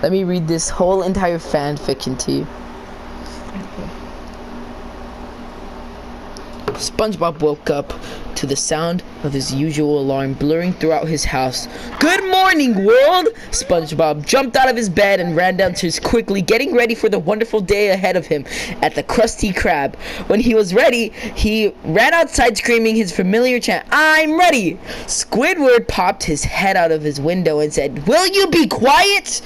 Let me read this whole entire fan fiction to you. SpongeBob woke up to the sound of his usual alarm blaring throughout his house. "Good morning, world!" SpongeBob jumped out of his bed and ran downstairs quickly, getting ready for the wonderful day ahead of him at the Krusty Krab. When he was ready, he ran outside screaming his familiar chant, "I'm ready!" Squidward popped his head out of his window and said, "Will you be quiet?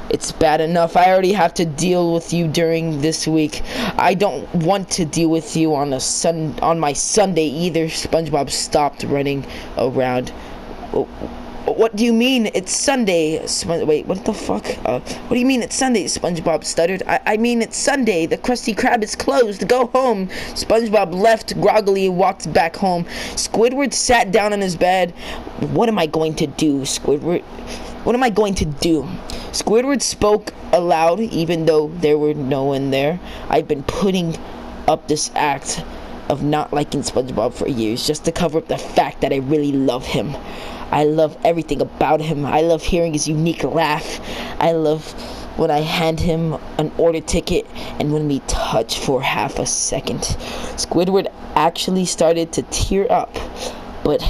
It's bad enough I already have to deal with you during this week. I don't want to deal with you on my Sunday either." SpongeBob stopped running around. "What do you mean it's Sunday?" Wait, what the fuck? What do you mean it's Sunday? SpongeBob stuttered. I mean it's Sunday. The Krusty Krab is closed. Go home." SpongeBob left groggily and walked back home. Squidward sat down on his bed. "What am I going to do, Squidward? What am I going to do?" Squidward spoke aloud, even though there were no one there. "I've been putting up this act of not liking SpongeBob for years, just to cover up the fact that I really love him. I love everything about him. I love hearing his unique laugh. I love when I hand him an order ticket and when we touch for half a second." Squidward actually started to tear up. "But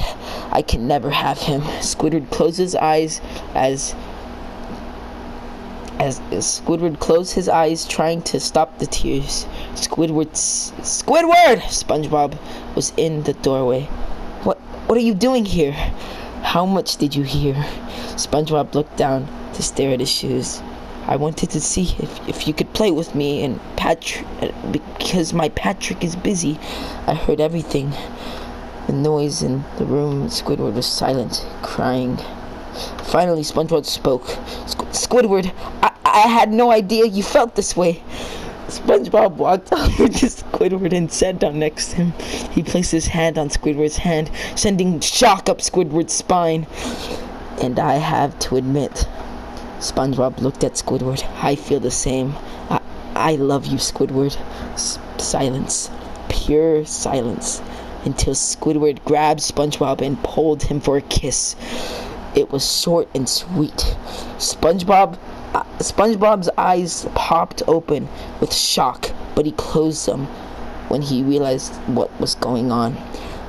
I can never have him." Squidward closed his eyes as Squidward closed his eyes, trying to stop the tears. Squidward! SpongeBob was in the doorway. What are you doing here? How much did you hear?" SpongeBob looked down to stare at his shoes. "I wanted to see if you could play with me, and Patrick, because my Patrick is busy. I heard everything. The noise in the room." Squidward was silent, crying. Finally, SpongeBob spoke. "Squidward, I had no idea you felt this way." SpongeBob walked over to Squidward and sat down next to him. He placed his hand on Squidward's hand, sending shock up Squidward's spine. "And I have to admit," SpongeBob looked at Squidward, "I feel the same. I love you, Squidward." Silence. Pure silence. Until Squidward grabbed SpongeBob and pulled him for a kiss. It was short and sweet. SpongeBob's eyes popped open with shock, but he closed them when he realized what was going on.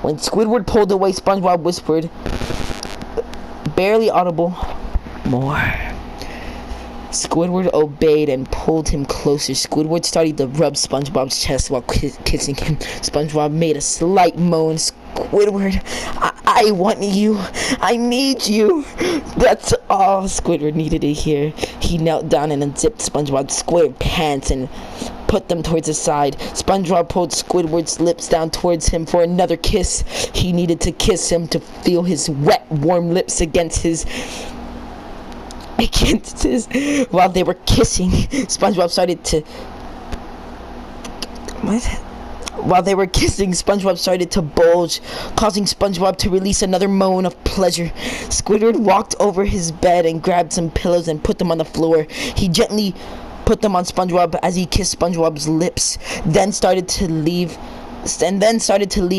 When Squidward pulled away, SpongeBob whispered, barely audible, "More." Squidward obeyed and pulled him closer. Squidward started to rub SpongeBob's chest while kissing him. SpongeBob made a slight moan. "Squidward, I want you. I need you." That's all Squidward needed to hear. He knelt down and unzipped SpongeBob's square pants and put them towards his side. SpongeBob pulled Squidward's lips down towards him for another kiss. He needed to kiss him to feel his wet, warm lips against his. While they were kissing, SpongeBob started to. What? While they were kissing, SpongeBob started to bulge, causing SpongeBob to release another moan of pleasure. Squidward walked over his bed and grabbed some pillows and put them on the floor. He gently put them on SpongeBob as he kissed SpongeBob's lips, then started to leave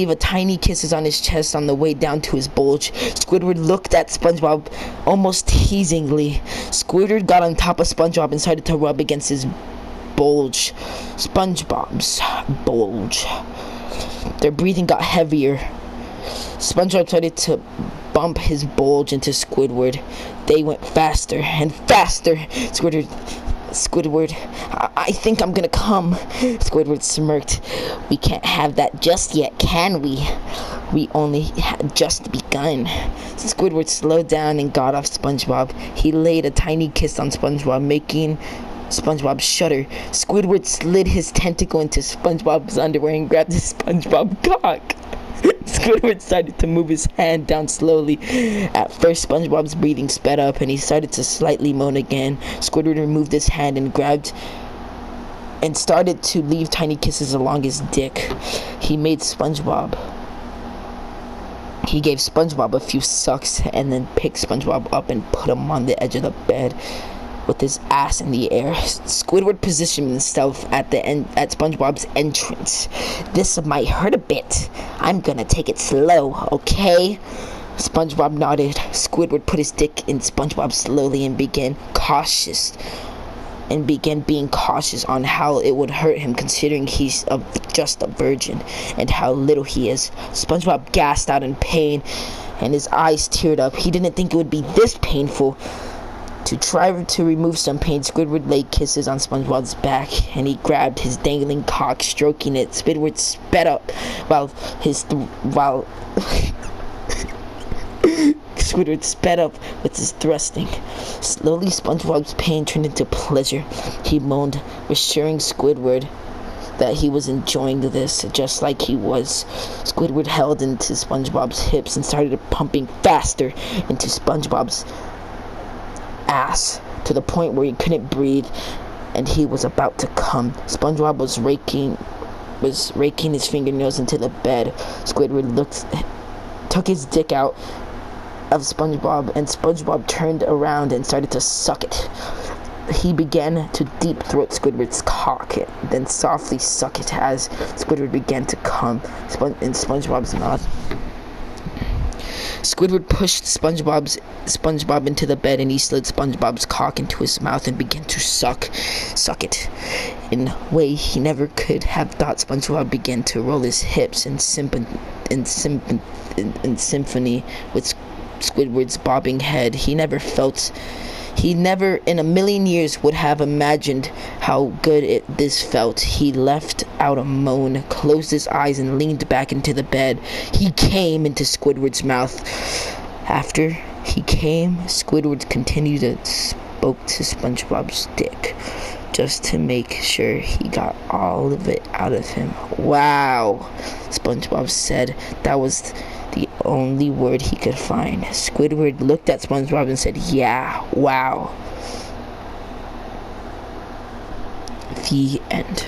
a tiny kisses on his chest on the way down to his bulge. Squidward looked at SpongeBob almost teasingly. Squidward got on top of SpongeBob and started to rub against his bulge. SpongeBob's bulge. Their breathing got heavier. SpongeBob started to bump his bulge into Squidward. They went faster and faster. Squidward, I think I'm gonna come." Squidward smirked. "We can't have that just yet, can we? We only had just begun." Squidward slowed down and got off SpongeBob. He laid a tiny kiss on SpongeBob, making SpongeBob shudder. Squidward slid his tentacle into SpongeBob's underwear and grabbed his SpongeBob cock. Squidward started to move his hand down slowly. At first, SpongeBob's breathing sped up and he started to slightly moan again. Squidward removed his hand and grabbed and started to leave tiny kisses along his dick. He gave SpongeBob a few sucks and then picked SpongeBob up and put him on the edge of the bed with his ass in the air. Squidward positioned himself at SpongeBob's entrance. "This might hurt a bit. I'm gonna take it slow, okay?" SpongeBob nodded. Squidward put his dick in SpongeBob slowly and began being cautious on how it would hurt him, considering he's just a virgin and how little he is. SpongeBob gasped out in pain and his eyes teared up. He didn't think it would be this painful. To try to remove some pain, Squidward laid kisses on SpongeBob's back, and he grabbed his dangling cock, stroking it. Squidward sped up Squidward sped up with his thrusting. Slowly, SpongeBob's pain turned into pleasure. He moaned, reassuring Squidward that he was enjoying this just like he was. Squidward held into SpongeBob's hips and started pumping faster into SpongeBob's ass to the point where he couldn't breathe and he was about to come. SpongeBob was raking his fingernails into the bed. Squidward took his dick out of SpongeBob, and SpongeBob turned around and started to suck it. He began to deep throat Squidward's cock, then softly suck it as Squidward began to come in SpongeBob's mouth. Squidward pushed SpongeBob into the bed, and he slid SpongeBob's cock into his mouth and began to suck it. In a way he never could have thought, SpongeBob began to roll his hips in symphony with Squidward's bobbing head. He never in a million years would have imagined how good this felt. He let out a moan, closed his eyes, and leaned back into the bed. He came into Squidward's mouth. After he came, Squidward continued to spoke to SpongeBob's dick, just to make sure he got all of it out of him. "Wow," SpongeBob said. That was the only word he could find. Squidward looked at SpongeBob and said, "Yeah, wow." The end.